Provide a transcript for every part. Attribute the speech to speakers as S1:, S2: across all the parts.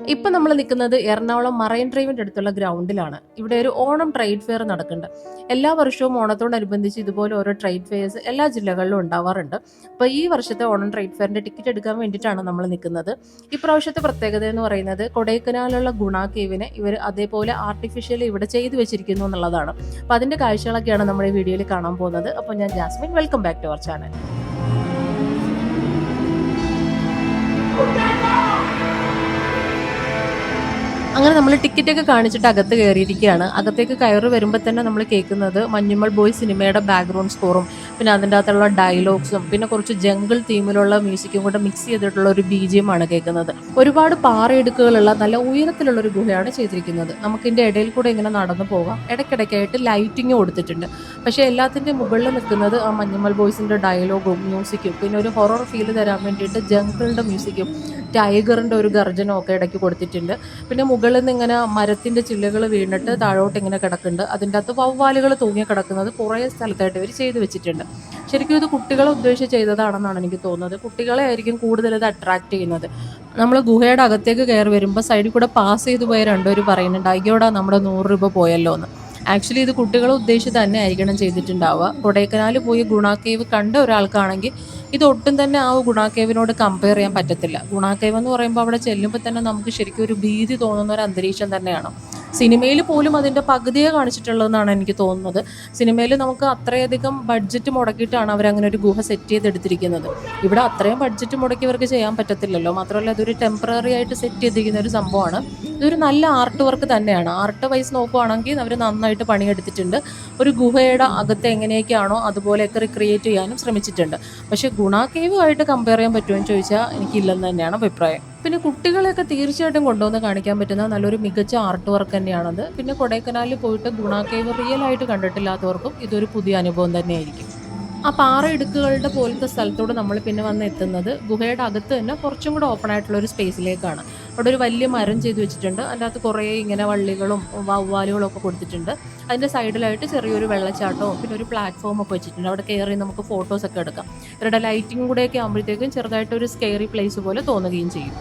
S1: ഇപ്പം നമ്മൾ നിൽക്കുന്നത് എറണാകുളം മറൈൻ ഡ്രൈവിൻ്റെ അടുത്തുള്ള ഗ്രൗണ്ടിലാണ്. ഇവിടെ ഒരു ഓണം ട്രേഡ് ഫെയർ നടക്കുന്നുണ്ട്. എല്ലാ വർഷവും ഓണത്തോടനുബന്ധിച്ച് ഇതുപോലെ ഓരോ ട്രേഡ് ഫെയർസ് എല്ലാ ജില്ലകളിലും ഉണ്ടാവാറുണ്ട്. അപ്പോൾ ഈ വർഷത്തെ ഓണം ട്രേഡ് ഫെയറിൻ്റെ ടിക്കറ്റ് എടുക്കാൻ വേണ്ടിയിട്ടാണ് നമ്മൾ നിൽക്കുന്നത്. ഇപ്രാവശ്യത്തെ പ്രത്യേകത എന്ന് പറയുന്നത് കൊടൈക്കനാലുള്ള ഗുണ കേവിനെ ഇവർ അതേപോലെ ആർട്ടിഫിഷ്യലി ഇവിടെ ചെയ്തു വെച്ചിരിക്കുന്നു എന്നുള്ളതാണ്. അപ്പോൾ അതിൻ്റെ കാഴ്ചകളൊക്കെയാണ് നമ്മൾ ഈ വീഡിയോയിൽ കാണാൻ പോകുന്നത്. അപ്പോൾ ഞാൻ Jasmine, welcome back to our channel. അങ്ങനെ നമ്മൾ ടിക്കറ്റൊക്കെ കാണിച്ചിട്ട് അകത്ത് കയറിയിരിക്കുകയാണ്. അകത്തേക്ക് കയറി വരുമ്പോൾ തന്നെ നമ്മൾ കേൾക്കുന്നത് മഞ്ഞുമൽ ബോയ് സിനിമയുടെ ബാക്ക്ഗ്രൗണ്ട് സ്കോറും പിന്നെ അതിൻ്റെ അകത്തുള്ള ഡയലോഗ്സും പിന്നെ കുറച്ച് ജംഗിൾ തീമിലുള്ള മ്യൂസിക്കും കൂടെ മിക്സ് ചെയ്തിട്ടുള്ള ഒരു BGM ആണ് കേൾക്കുന്നത്. ഒരുപാട് പാറയിടുക്കുകളുള്ള നല്ല ഉയരത്തിലുള്ള ഒരു ഗുഹയാണ് ചെയ്തിരിക്കുന്നത്. നമുക്കിതിൻ്റെ ഇടയിൽ കൂടെ ഇങ്ങനെ നടന്നു പോകാം. ഇടയ്ക്കിടയ്ക്കായിട്ട് ലൈറ്റിങ് കൊടുത്തിട്ടുണ്ട്. പക്ഷേ എല്ലാത്തിൻ്റെ മുകളിൽ നിൽക്കുന്നത് ആ മഞ്ഞുമൽ ബോയ്സിൻ്റെ ഡയലോഗും മ്യൂസിക്കും പിന്നെ ഒരു ഹൊറർ ഫീൽ തരാൻ വേണ്ടിയിട്ട് ജംഗിളിൻ്റെ മ്യൂസിക്കും ടൈഗറിൻ്റെ ഒരു ഗർജനം ഒക്കെ ഇടയ്ക്ക് കൊടുത്തിട്ടുണ്ട്. പിന്നെ മുകളിൽ നിന്ന് ഇങ്ങനെ മരത്തിൻ്റെ ചില്ലുകൾ വീണിട്ട് താഴോട്ട് ഇങ്ങനെ കിടക്കുന്നുണ്ട്. അതിൻ്റെ അകത്ത് വവ്വാലുകൾ തൂങ്ങി കിടക്കുന്നത് കുറേ സ്ഥലത്തായിട്ട് ഇവർ ചെയ്തു വെച്ചിട്ടുണ്ട്. ശരിക്കും ഇത് കുട്ടികളെ ഉദ്ദേശിച്ച് ചെയ്തതാണെന്നാണ് എനിക്ക് തോന്നുന്നത്. കുട്ടികളെ ആയിരിക്കും കൂടുതൽ ഇത് അട്രാക്റ്റ് ചെയ്യുന്നത്. നമ്മൾ ഗുഹയുടെ അകത്തേക്ക് കയറി വരുമ്പോൾ സൈഡിൽ കൂടെ പാസ് ചെയ്തു പോയ രണ്ടുപേർ പറയുന്നുണ്ട്, അയ്യോടാ നമ്മുടെ 100 രൂപ പോയല്ലോ എന്ന്. ആക്ച്വലി ഇത് കുട്ടികളെ ഉദ്ദേശിച്ച് തന്നെ ആയിരിക്കണം ചെയ്തിട്ടുണ്ടാവുക. കൊടൈക്കനാൽ പോയി ഗുണ കേവ് കണ്ട ഒരാൾക്കാണെങ്കിൽ ഇത് ഒട്ടും തന്നെ ആ ഗുണ കേവിനോട് കമ്പയർ ചെയ്യാൻ പറ്റത്തില്ല. ഗുണ കേവ് എന്ന് പറയുമ്പോൾ അവിടെ ചെല്ലുമ്പോൾ തന്നെ നമുക്ക് ശരിക്കും ഒരു ഭീതി തോന്നുന്ന ഒരു അന്തരീക്ഷം തന്നെയാണ്. സിനിമയിൽ പോലും അതിൻ്റെ പകുതിയെ കാണിച്ചിട്ടുള്ളതെന്നാണ് എനിക്ക് തോന്നുന്നത്. സിനിമയിൽ നമുക്ക് അത്രയധികം ബഡ്ജറ്റ് മുടക്കിയിട്ടാണ് അവരങ്ങനെ ഒരു ഗുഹ സെറ്റ് ചെയ്തെടുത്തിരിക്കുന്നത്. ഇവിടെ അത്രയും ബഡ്ജറ്റ് മുടക്കി ഇവർക്ക് ചെയ്യാൻ പറ്റത്തില്ലല്ലോ. മാത്രമല്ല അതൊരു ടെമ്പററി ആയിട്ട് സെറ്റ് ചെയ്തിരിക്കുന്ന ഒരു സംഭവമാണ്. ഇതൊരു നല്ല ആർട്ട് വർക്ക് തന്നെയാണ്. ആർട്ട് വൈസ് നോക്കുകയാണെങ്കിൽ അവർ നന്നായിട്ട് പണിയെടുത്തിട്ടുണ്ട്. ഒരു ഗുഹയുടെ അകത്ത് എങ്ങനെയൊക്കെയാണോ അതുപോലെയൊക്കെ റിക്രിയേറ്റ് ചെയ്യാനും ശ്രമിച്ചിട്ടുണ്ട്. പക്ഷേ ഗുണ കേവുമായിട്ട് കമ്പയർ ചെയ്യാൻ പറ്റുമോ എന്ന് ചോദിച്ചാൽ എനിക്കില്ലെന്ന് തന്നെയാണ് അഭിപ്രായം. പിന്നെ കുട്ടികളെയൊക്കെ തീർച്ചയായിട്ടും കൊണ്ടുവന്ന് കാണിക്കാൻ പറ്റുന്ന നല്ലൊരു മികച്ച ആർട്ട് വർക്ക് തന്നെയാണത്. പിന്നെ കൊടൈക്കനാലിൽ പോയിട്ട് ഗുണ കേവ് റിയൽ ആയിട്ട് കണ്ടിട്ടില്ലാത്തവർക്കും ഇതൊരു പുതിയ അനുഭവം തന്നെയായിരിക്കും. ആ പാറ ഇടുക്കുകളുടെ പോലത്തെ സ്ഥലത്തോട് നമ്മൾ പിന്നെ വന്ന് എത്തുന്നത് ഗുഹയുടെ അകത്ത് തന്നെ കുറച്ചും കൂടെ ഓപ്പൺ ആയിട്ടുള്ള ഒരു സ്പേസിലേക്കാണ്. അവിടെ ഒരു വലിയ മരം ചെയ്ത് വെച്ചിട്ടുണ്ട്. അതിൻ്റെ അകത്ത് കുറേ ഇങ്ങനെ വള്ളികളും വവ്വാലുകളും ഒക്കെ കൊടുത്തിട്ടുണ്ട്. അതിൻ്റെ സൈഡിലായിട്ട് ചെറിയൊരു വെള്ളച്ചാട്ടവും പിന്നെ ഒരു പ്ലാറ്റ്ഫോമൊക്കെ വെച്ചിട്ടുണ്ട്. അവിടെ കയറി നമുക്ക് ഫോട്ടോസൊക്കെ എടുക്കാം. ഇവരുടെ ലൈറ്റിംഗ് കൂടെയൊക്കെ ആകുമ്പോഴത്തേക്കും ചെറുതായിട്ടൊരു സ്കെയറി പ്ലേസ് പോലെ തോന്നുകയും ചെയ്യും.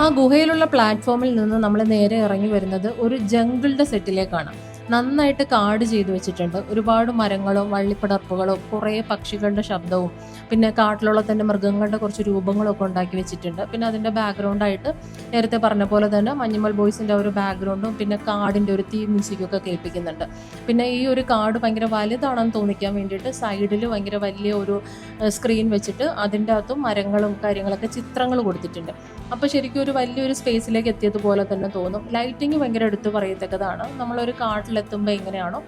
S1: ആ ഗുഹയിലുള്ള പ്ലാറ്റ്ഫോമിൽ നിന്ന് നമ്മൾ നേരെ ഇറങ്ങി വരുന്നത് ഒരു ജംഗിളുടെ സെറ്റിലേക്കാണ്. നന്നായിട്ട് കാട് ചെയ്തു വെച്ചിട്ടുണ്ട്. ഒരുപാട് മരങ്ങളും വള്ളിപ്പടർപ്പുകളും കുറേ പക്ഷികളുടെ ശബ്ദവും പിന്നെ കാട്ടിലുള്ള തന്നെ മൃഗങ്ങളുടെ കുറച്ച് രൂപങ്ങളൊക്കെ ഉണ്ടാക്കി വെച്ചിട്ടുണ്ട്. പിന്നെ അതിൻ്റെ ബാക്ക്ഗ്രൗണ്ടായിട്ട് നേരത്തെ പറഞ്ഞ പോലെ തന്നെ മഞ്ഞുമൽ ബോയ്സിൻ്റെ ഒരു ബാക്ക്ഗ്രൗണ്ടും പിന്നെ കാടിൻ്റെ ഒരു തീം മ്യൂസിക്കൊക്കെ കേൾപ്പിക്കുന്നുണ്ട്. പിന്നെ ഈ ഒരു കാട് ഭയങ്കര വലുതാണെന്ന് തോന്നിക്കാൻ വേണ്ടിയിട്ട് സൈഡിൽ ഭയങ്കര വലിയ ഒരു സ്ക്രീൻ വെച്ചിട്ട് അതിൻ്റെ അകത്തും മരങ്ങളും കാര്യങ്ങളൊക്കെ ചിത്രങ്ങൾ കൊടുത്തിട്ടുണ്ട്. അപ്പോൾ ശരിക്കും ഒരു വലിയൊരു സ്പേസിലേക്ക് എത്തിയതുപോലെ തന്നെ തോന്നും. ലൈറ്റിങ് ഭയങ്കര എടുത്തു പറയത്തക്കതാണ്. നമ്മളൊരു കാട്ടിലെത്തുമ്പോൾ എങ്ങനെയാണോ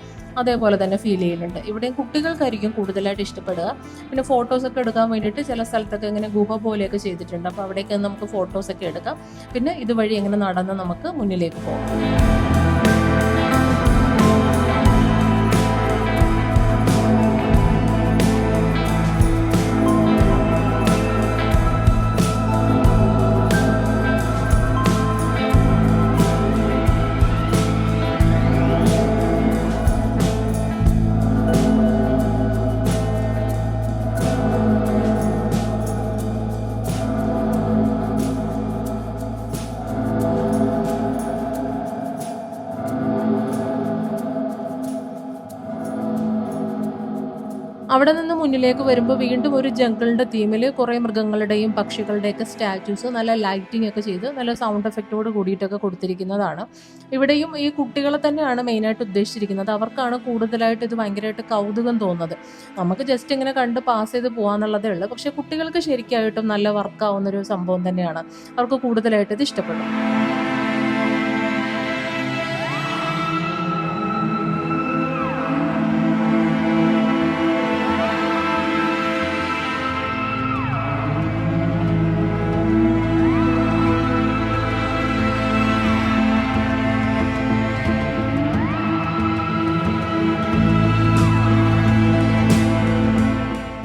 S1: അതേപോലെ തന്നെ ഫീൽ ചെയ്യുന്നുണ്ട്. ഇവിടെയും കുട്ടികൾക്കായിരിക്കും കൂടുതലായിട്ട് ഇഷ്ടപ്പെടുക. പിന്നെ ഫോട്ടോസൊക്കെ എടുക്കാൻ വേണ്ടിയിട്ട് ചില സ്ഥലത്തൊക്കെ ഇങ്ങനെ ഗുഹ പോലെയൊക്കെ ചെയ്തിട്ടുണ്ട്. അപ്പോൾ അവിടേക്ക് നമുക്ക് ഫോട്ടോസൊക്കെ എടുക്കാം. പിന്നെ ഇതുവഴി ഇങ്ങനെ നടന്ന് നമുക്ക് മുന്നിലേക്ക് പോകാം. അവിടെ നിന്ന് മുന്നിലേക്ക് വരുമ്പോൾ വീണ്ടും ഒരു ജംഗിളിൻ്റെ തീമിൽ കുറേ മൃഗങ്ങളുടെയും പക്ഷികളുടെയൊക്കെ സ്റ്റാച്യൂസ് നല്ല ലൈറ്റിംഗ് ഒക്കെ ചെയ്ത് നല്ല സൗണ്ട് എഫക്റ്റോട് കൂടിയിട്ടൊക്കെ കൊടുത്തിരിക്കുന്നതാണ്. ഇവിടെയും ഈ കുട്ടികളെ തന്നെയാണ് മെയിനായിട്ട് ഉദ്ദേശിച്ചിരിക്കുന്നത്. അവർക്കാണ് കൂടുതലായിട്ട് ഇത് ഭയങ്കരമായിട്ട് കൗതുകം തോന്നുന്നത്. നമുക്ക് ജസ്റ്റ് ഇങ്ങനെ കണ്ട് പാസ് ചെയ്ത് പോകാമെന്നുള്ളതേ ഉള്ളൂ. പക്ഷേ കുട്ടികൾക്ക് ശരിക്കായിട്ടും നല്ല വർക്കാവുന്നൊരു സംഭവം തന്നെയാണ്. അവർക്ക് കൂടുതലായിട്ട് ഇത് ഇഷ്ടപ്പെടും.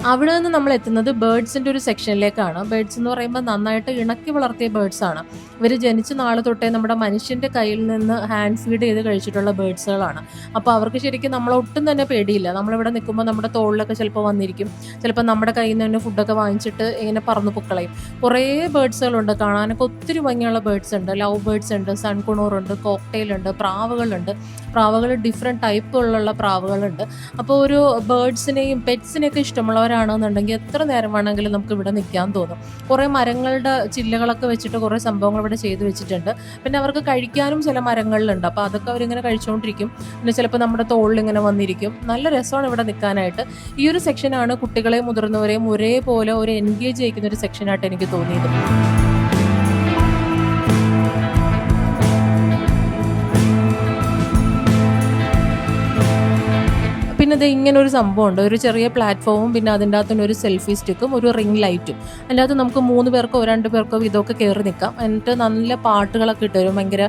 S1: അവിടെ നിന്ന് നമ്മൾ എത്തുന്നത് ബേർഡ്സിൻ്റെ ഒരു സെക്ഷനിലേക്കാണ്. ബേർഡ്സ് എന്ന് പറയുമ്പോൾ നന്നായിട്ട് ഇണക്കി വളർത്തിയ ബേർഡ്സ് ആണ്. ഇവർ ജനിച്ച നാൾ തൊട്ടേ നമ്മുടെ മനുഷ്യൻ്റെ കയ്യിൽ നിന്ന് ഹാൻഡ് ഫീഡ് ചെയ്ത് കഴിച്ചിട്ടുള്ള ബേർഡ്സുകളാണ്. അപ്പോൾ അവർക്ക് ശരിക്കും നമ്മളൊട്ടും തന്നെ പേടിയില്ല. നമ്മളിവിടെ നിൽക്കുമ്പോൾ നമ്മുടെ തോളിലൊക്കെ ചിലപ്പോൾ വന്നിരിക്കും, ചിലപ്പോൾ നമ്മുടെ കയ്യിൽ നിന്ന് തന്നെ ഫുഡൊക്കെ വാങ്ങിച്ചിട്ട് ഇങ്ങനെ പറന്ന് പൊക്കളയും. കുറേ ബേർഡ്സുകളുണ്ട്, കാണാനൊക്കെ ഒത്തിരി ഭംഗിയുള്ള ബേർഡ്സ് ഉണ്ട്. ലവ് ബേർഡ്സ് ഉണ്ട്, സൺകുണൂറുണ്ട്, കോക്ടെയിൽ ഉണ്ട്, പ്രാവുകളുണ്ട്. പ്രാവുകൾ ഡിഫറെൻറ്റ് ടൈപ്പുകളുള്ള പ്രാവുകളുണ്ട്. അപ്പോൾ ഒരു ബേർഡ്സിനെയും പെറ്റ്സിനെയൊക്കെ ഇഷ്ടമുള്ളവരാണെന്നുണ്ടെങ്കിൽ എത്ര നേരം വേണമെങ്കിലും നമുക്ക് ഇവിടെ നിൽക്കാൻ തോന്നും. കുറേ മരങ്ങളുടെ ചില്ലകളൊക്കെ വെച്ചിട്ട് കുറേ സംഭവങ്ങൾ ഇവിടെ ചെയ്തു വെച്ചിട്ടുണ്ട്. പിന്നെ അവർക്ക് കഴിക്കാനും ചില മരങ്ങളിലുണ്ട്, അപ്പോൾ അതൊക്കെ അവരിങ്ങനെ കഴിച്ചുകൊണ്ടിരിക്കും. പിന്നെ ചിലപ്പോൾ നമ്മുടെ തോളിൽ ഇങ്ങനെ വന്നിരിക്കും. നല്ല രസമാണ് ഇവിടെ നിൽക്കാനായിട്ട്. ഈ ഒരു സെക്ഷനാണ് കുട്ടികളെയും മുതിർന്നവരെയും ഒരേപോലെ ഒരു എൻഗേജ് ചെയ്യിക്കുന്ന ഒരു സെക്ഷനായിട്ട് എനിക്ക് തോന്നിയത്. പിന്നെ ഇത് ഇങ്ങനെ ഒരു സംഭവമുണ്ട്, ഒരു ചെറിയ പ്ലാറ്റ്ഫോമും പിന്നെ അതിൻ്റെ അകത്തുനിന്ന് ഒരു സെൽഫി സ്റ്റിക്കും ഒരു റിംഗ് ലൈറ്റും. അതിൻ്റെ അകത്ത് നമുക്ക് 3 പേർക്കോ 2 പേർക്കോ ഇതൊക്കെ കയറി നിൽക്കാം. എന്നിട്ട് നല്ല പാട്ടുകളൊക്കെ ഇട്ട് വരും, ഭയങ്കര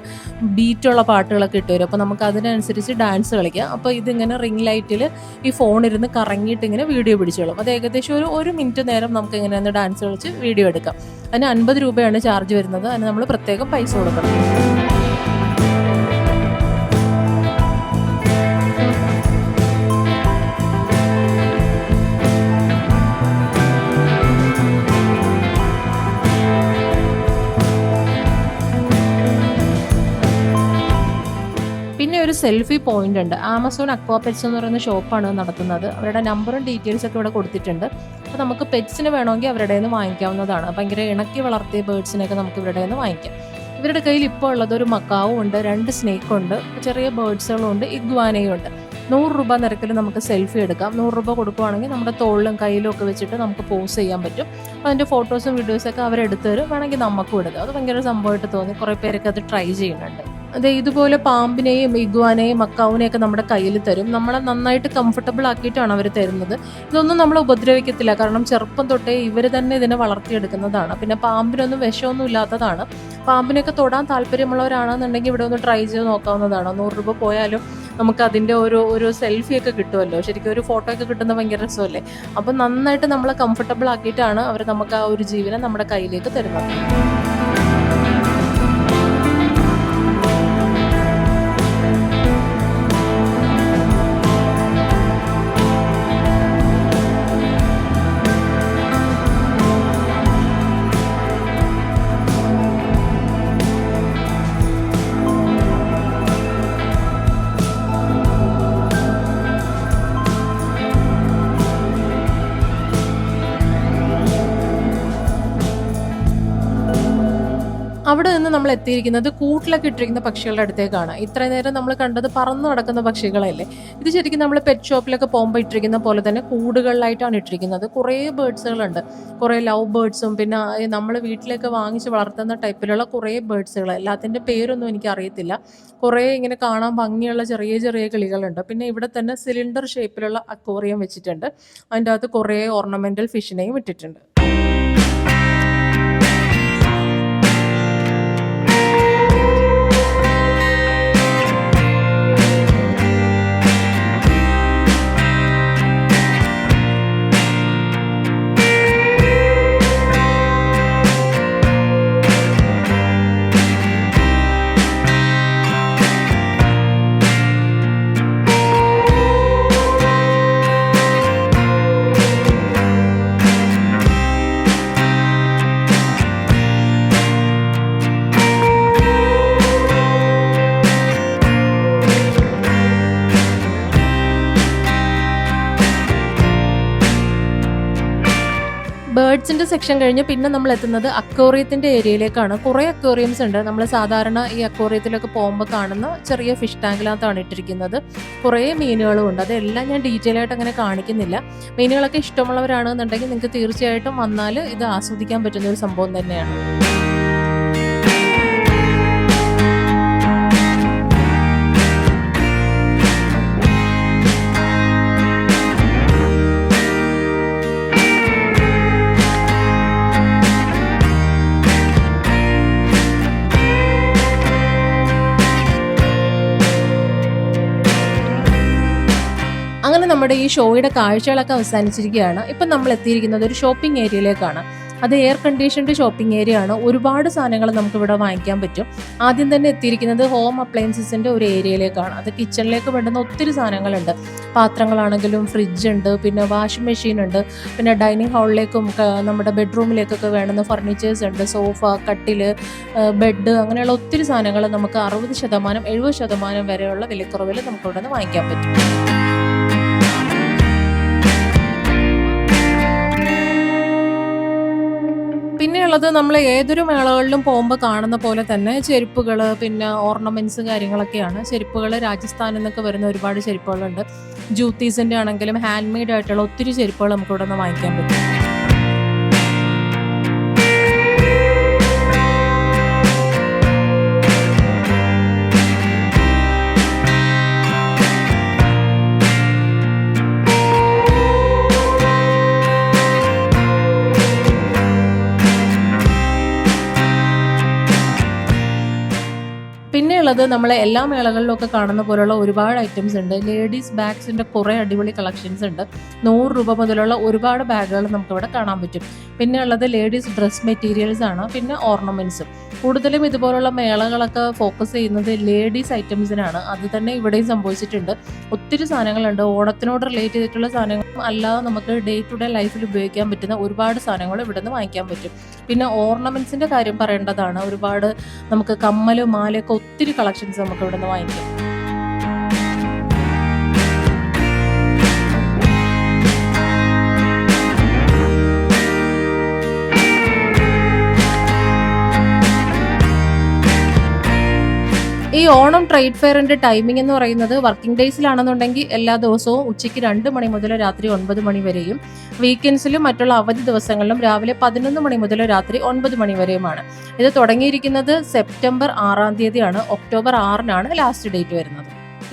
S1: ബീറ്റുള്ള പാട്ടുകളൊക്കെ ഇട്ട് വരും. അപ്പോൾ നമുക്ക് അതിനനുസരിച്ച് ഡാൻസ് കളിക്കാം. അപ്പോൾ ഇതിങ്ങനെ റിംഗ് ലൈറ്റിൽ ഈ ഫോണിരുന്ന് കറങ്ങിയിട്ട് ഇങ്ങനെ വീഡിയോ പിടിച്ചോളും. അത് ഏകദേശം ഒരു മിനിറ്റ് നേരം നമുക്ക് ഇങ്ങനെ ഒന്ന് ഡാൻസ് കളിച്ച് വീഡിയോ എടുക്കാം. അതിന് 50 രൂപയാണ് ചാർജ് വരുന്നത്. അതിന് നമ്മൾ പ്രത്യേകം പൈസ കൊടുക്കണം. പിന്നെ ഒരു സെൽഫി പോയിന്റ് ഉണ്ട്. ആമസോൺ അക്വാ പെറ്റ്സ് എന്ന് പറയുന്ന ഷോപ്പാണ് നടത്തുന്നത്. അവരുടെ നമ്പറും ഡീറ്റെയിൽസ് ഒക്കെ ഇവിടെ കൊടുത്തിട്ടുണ്ട്. അപ്പോൾ നമുക്ക് പെറ്റ്സിന് വേണമെങ്കിൽ അവരുടെ നിന്ന് വാങ്ങിക്കാവുന്നതാണ്. ഭയങ്കര ഇണക്കി വളർത്തിയ ബേർഡ്സിനൊക്കെ നമുക്ക് ഇവരുടെ നിന്ന് വാങ്ങിക്കാം. ഇവരുടെ കയ്യിൽ ഇപ്പോൾ ഉള്ളത് ഒരു മക്കാവും ഉണ്ട്, 2 സ്നേക്കുണ്ട്, ചെറിയ ബേർഡ്സുകളും ഉണ്ട്, ഇഗ്വാനയും ഉണ്ട്. 100 രൂപ നിരക്കിൽ നമുക്ക് സെൽഫി എടുക്കാം. 100 രൂപ കൊടുക്കുവാണെങ്കിൽ നമ്മുടെ തോളിലും കയ്യിലും ഒക്കെ വെച്ചിട്ട് നമുക്ക് പോസ്റ്റ് ചെയ്യാൻ പറ്റും. അപ്പോൾ അതിൻ്റെ ഫോട്ടോസും വീഡിയോസൊക്കെ അവരെടുത്ത് തരും. വേണമെങ്കിൽ നമുക്കും എടുക്കാം. അത് ഭയങ്കര സംഭവമായിട്ട് തോന്നി. കുറേ പേരൊക്കെ അത് ട്രൈ ചെയ്യുന്നുണ്ട്. അതെ, ഇതുപോലെ പാമ്പിനെയും ഇഗ്വാനയും മക്കാവിനെയൊക്കെ നമ്മുടെ കയ്യിൽ തരും. നമ്മളെ നന്നായിട്ട് കംഫർട്ടബിൾ ആക്കിയിട്ടാണ് അവർ തരുന്നത്. ഇതൊന്നും നമ്മൾ ഉപദ്രവിക്കത്തില്ല, കാരണം ചെറുപ്പം തൊട്ടേ ഇവർ തന്നെ ഇതിനെ വളർത്തിയെടുക്കുന്നതാണ്. പിന്നെ പാമ്പിനൊന്നും വിഷമൊന്നും ഇല്ലാത്തതാണ്. പാമ്പിനെയൊക്കെ തൊടാൻ താല്പര്യമുള്ളവരാണെന്നുണ്ടെങ്കിൽ ഇവിടെ ഒന്ന് ട്രൈ ചെയ്ത് നോക്കാവുന്നതാണ്. 100 രൂപ പോയാലും നമുക്ക് അതിൻ്റെ ഒരു സെൽഫിയൊക്കെ കിട്ടുമല്ലോ. ശരിക്കും ഒരു ഫോട്ടോ ഒക്കെ കിട്ടുന്നത് ഭയങ്കര രസമല്ലേ. അപ്പം നന്നായിട്ട് നമ്മളെ കംഫർട്ടബിൾ ആക്കിയിട്ടാണ് അവർ നമുക്ക് ആ ഒരു ജീവനെ നമ്മുടെ കയ്യിലേക്ക് തരുന്നത്. അവിടെ നിന്ന് നമ്മൾ എത്തിയിരിക്കുന്നത് കൂട്ടിലൊക്കെ ഇട്ടിരിക്കുന്ന പക്ഷികളുടെ അടുത്തേക്കാണ്. ഇത്ര നേരം നമ്മൾ കണ്ടത് പറന്നു നടക്കുന്ന പക്ഷികളല്ലേ. ഇത് ശരിക്കും നമ്മൾ പെറ്റ് ഷോപ്പിലൊക്കെ പോകുമ്പോൾ ഇട്ടിരിക്കുന്ന പോലെ തന്നെ കൂടുകളിലായിട്ടാണ് ഇട്ടിരിക്കുന്നത്. കുറേ ബേർഡ്സുകളുണ്ട്, കുറേ ലവ് ബേർഡ്സും പിന്നെ നമ്മൾ വീട്ടിലേക്ക് വാങ്ങിച്ച് വളർത്തുന്ന ടൈപ്പിലുള്ള കുറേ ബേർഡ്സുകൾ. എല്ലാത്തിൻ്റെ പേരൊന്നും എനിക്കറിയത്തില്ല. കുറേ ഇങ്ങനെ കാണാൻ ഭംഗിയുള്ള ചെറിയ ചെറിയ കിളികളുണ്ട്. പിന്നെ ഇവിടെ തന്നെ സിലിണ്ടർ ഷേപ്പിലുള്ള അക്വേറിയം വെച്ചിട്ടുണ്ട്. അതിൻ്റെ അകത്ത് കുറേ ഓർണമെൻ്റൽ ഫിഷിനെയും ഇട്ടിട്ടുണ്ട്. ബേർഡ്സിൻ്റെ സെക്ഷൻ കഴിഞ്ഞ് പിന്നെ നമ്മൾ എത്തുന്നത് അക്വേറിയത്തിൻ്റെ ഏരിയയിലേക്കാണ്. കുറേ അക്വേറിയംസ് ഉണ്ട്. നമ്മൾ സാധാരണ ഈ അക്വേറിയത്തിലൊക്കെ പോകുമ്പോൾ കാണുന്ന ചെറിയ ഫിഷ് ടാങ്കിനകത്താണ് ഇട്ടിരിക്കുന്നത്. കുറേ മീനുകളും ഉണ്ട്. അതെല്ലാം ഞാൻ ഡീറ്റെയിൽ ആയിട്ട് അങ്ങനെ കാണിക്കുന്നില്ല. മീനുകളൊക്കെ ഇഷ്ടമുള്ളവരാണെന്നുണ്ടെങ്കിൽ നിങ്ങൾക്ക് തീർച്ചയായിട്ടും വന്നാൽ ഇത് ആസ്വദിക്കാൻ പറ്റുന്ന ഒരു സംഭവം തന്നെയാണ്. അങ്ങനെ നമ്മുടെ ഈ ഷോയുടെ കാഴ്ചകളൊക്കെ അവസാനിച്ചിരിക്കുകയാണ്. ഇപ്പം നമ്മൾ എത്തിയിരിക്കുന്നത് ഒരു ഷോപ്പിംഗ് ഏരിയയിലേക്കാണ്. അത് എയർ കണ്ടീഷൻഡ് ഷോപ്പിംഗ് ഏരിയ ആണ്. ഒരുപാട് സാധനങ്ങൾ നമുക്ക് ഇവിടെ വാങ്ങിക്കാൻ പറ്റും. ആദ്യം തന്നെ എത്തിയിരിക്കുന്നത് ഹോം അപ്ലയൻസസിൻ്റെ ഒരു ഏരിയയിലേക്കാണ്. അത് കിച്ചണിലേക്ക് വേണ്ടുന്ന ഒത്തിരി സാധനങ്ങളുണ്ട്. പാത്രങ്ങളാണെങ്കിലും ഫ്രിഡ്ജ് ഉണ്ട്, പിന്നെ വാഷിംഗ് മെഷീൻ ഉണ്ട്, പിന്നെ ഡൈനിങ് ഹാളിലേക്കും നമ്മുടെ ബെഡ്റൂമിലേക്കൊക്കെ വേണ്ടുന്ന ഫർണിച്ചേഴ്സ് ഉണ്ട്, സോഫ, കട്ടിൽ, ബെഡ്, അങ്ങനെയുള്ള ഒത്തിരി സാധനങ്ങൾ നമുക്ക് 60%, 70% വരെയുള്ള വിലക്കുറവിൽ നമുക്ക് ഇവിടെ നിന്ന് വാങ്ങിക്കാൻ പറ്റും. പിന്നെയുള്ളത് നമ്മൾ ഏതൊരു മേളകളിലും പോകുമ്പോൾ കാണുന്ന പോലെ തന്നെ ചെരുപ്പുകൾ, പിന്നെ ഓർണമെന്റ്സ് കാര്യങ്ങളൊക്കെയാണ്. ചെരുപ്പുകൾ രാജസ്ഥാനിൽ നിന്നൊക്കെ വരുന്ന ഒരുപാട് ചെരുപ്പുകളുണ്ട്. ജൂത്തീസിൻ്റെ ആണെങ്കിലും ഹാൻഡ് മെയ്ഡ് ആയിട്ടുള്ള ഒത്തിരി ചെരുപ്പുകൾ നമുക്ക് ഇവിടെ നിന്ന് വാങ്ങിക്കാൻ പറ്റും. പിന്നെയുള്ളത് നമ്മൾ എല്ലാ മേളകളിലൊക്കെ കാണുന്ന പോലുള്ള ഒരുപാട് ഐറ്റംസ് ഉണ്ട്. ലേഡീസ് ബാഗ്സിൻ്റെ കുറേ അടിപൊളി കളക്ഷൻസ് ഉണ്ട്. 100 രൂപ മുതലുള്ള ഒരുപാട് ബാഗുകൾ നമുക്കിവിടെ കാണാൻ പറ്റും. പിന്നെ ഉള്ളത് ലേഡീസ് ഡ്രസ് മെറ്റീരിയൽസ് ആണ്, പിന്നെ ഓർണമെൻറ്റ്സും. കൂടുതലും ഇതുപോലുള്ള മേളകളൊക്കെ ഫോക്കസ് ചെയ്യുന്നത് ലേഡീസ് ഐറ്റംസിനാണ്. അത് തന്നെ ഇവിടെയും സംഭവിച്ചിട്ടുണ്ട്. ഒത്തിരി സാധനങ്ങളുണ്ട്. ഓണത്തിനോട് റിലേറ്റ് ചെയ്തിട്ടുള്ള സാധനങ്ങളും അല്ലാതെ നമുക്ക് ഡേ ടു ഡേ ലൈഫിൽ ഉപയോഗിക്കാൻ പറ്റുന്ന ഒരുപാട് സാധനങ്ങൾ ഇവിടെ നിന്ന് വാങ്ങിക്കാൻ പറ്റും. പിന്നെ ഓർണമെൻറ്റ്സിൻ്റെ കാര്യം പറയേണ്ടതാണ്. ഒരുപാട് നമുക്ക് കമ്മല്, മാലയൊക്കെ ഒത്തിരി കളക്ഷൻസ് നമുക്ക് ഇവിടെ നിന്ന് വാങ്ങിക്കാം. ഈ ഓണം ട്രേഡ് ഫെയറിന്റെ ടൈമിംഗ് എന്ന് പറയുന്നത് വർക്കിംഗ് ഡേയ്സിലാണെന്നുണ്ടെങ്കിൽ എല്ലാ ദിവസവും ഉച്ചയ്ക്ക് 2 മണി മുതൽ രാത്രി 9 മണി വരെയും, വീക്കെൻഡ്സിലും മറ്റുള്ള അവധി ദിവസങ്ങളിലും രാവിലെ 11 മണി മുതൽ രാത്രി 9 മണി വരെയുമാണ്. ഇത് തുടങ്ങിയിരിക്കുന്നത് സെപ്റ്റംബർ 6-ാം തീയതിയാണ്. ഒക്ടോബർ 6-നാണ് ലാസ്റ്റ് ഡേറ്റ് വരുന്നത്.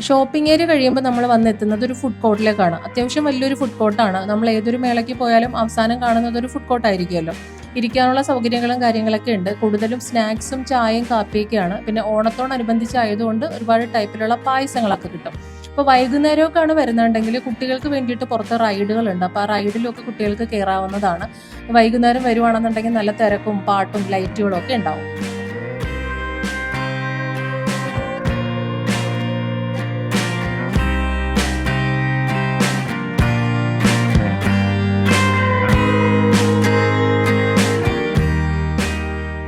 S1: ഷോപ്പിംഗ് ഏരിയ കഴിയുമ്പോൾ നമ്മൾ വന്നെത്തുന്നത് ഒരു ഫുഡ് കോർട്ടിലേക്കാണ്. അത്യാവശ്യം വലിയൊരു ഫുഡ് കോർട്ടാണ്. നമ്മൾ ഏതൊരു മേളയ്ക്ക് പോയാലും അവസാനം കാണുന്നത് ഒരു ഫുഡ് കോർട്ടായിരിക്കുമല്ലോ. ഇരിക്കാനുള്ള സൗകര്യങ്ങളും കാര്യങ്ങളൊക്കെ ഉണ്ട്. കൂടുതലും സ്നാക്സും ചായയും കാപ്പിയൊക്കെയാണ്. പിന്നെ ഓണത്തോടനുബന്ധിച്ചായതുകൊണ്ട് ഒരുപാട് ടൈപ്പിലുള്ള പായസങ്ങളൊക്കെ കിട്ടും. ഇപ്പോൾ വൈകുന്നേരമൊക്കെയാണ് വരുന്നുണ്ടെങ്കിൽ കുട്ടികൾക്ക് വേണ്ടിയിട്ട് പുറത്ത് റൈഡുകളുണ്ട്. അപ്പോൾ ആ റൈഡിലൊക്കെ കുട്ടികൾക്ക് കയറാവുന്നതാണ്. വൈകുന്നേരം വരുവാണെന്നുണ്ടെങ്കിൽ നല്ല തിരക്കും പാട്ടും ലൈറ്റുകളും ഒക്കെ ഉണ്ടാവും.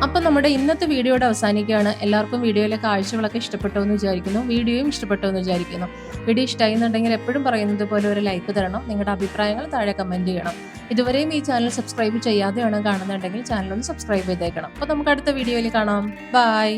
S1: അപ്പം നമ്മുടെ ഇന്നത്തെ വീഡിയോയുടെ അവസാനിക്കുകയാണ്. എല്ലാവർക്കും വീഡിയോയിലെ കാഴ്ചകളൊക്കെ ഇഷ്ടപ്പെട്ടോ എന്ന് വിചാരിക്കുന്നു. വീഡിയോയും ഇഷ്ടപ്പെട്ടോ എന്ന് വിചാരിക്കുന്നു. വീഡിയോ ഇഷ്ടമായിരുന്നുണ്ടെങ്കിൽ എപ്പോഴും പറയുന്നത് പോലെ ഒരു ലൈക്ക് തരണം. നിങ്ങളുടെ അഭിപ്രായങ്ങൾ താഴെ കമൻറ്റ് ചെയ്യണം. ഇതുവരെയും ഈ ചാനൽ സബ്സ്ക്രൈബ് ചെയ്യാതെയാണ് കാണുന്നുണ്ടെങ്കിൽ ചാനൽ ഒന്ന് സബ്സ്ക്രൈബ് ചെയ്തേക്കണം. അപ്പോൾ നമുക്ക് അടുത്ത വീഡിയോയിൽ കാണാം. ബൈ.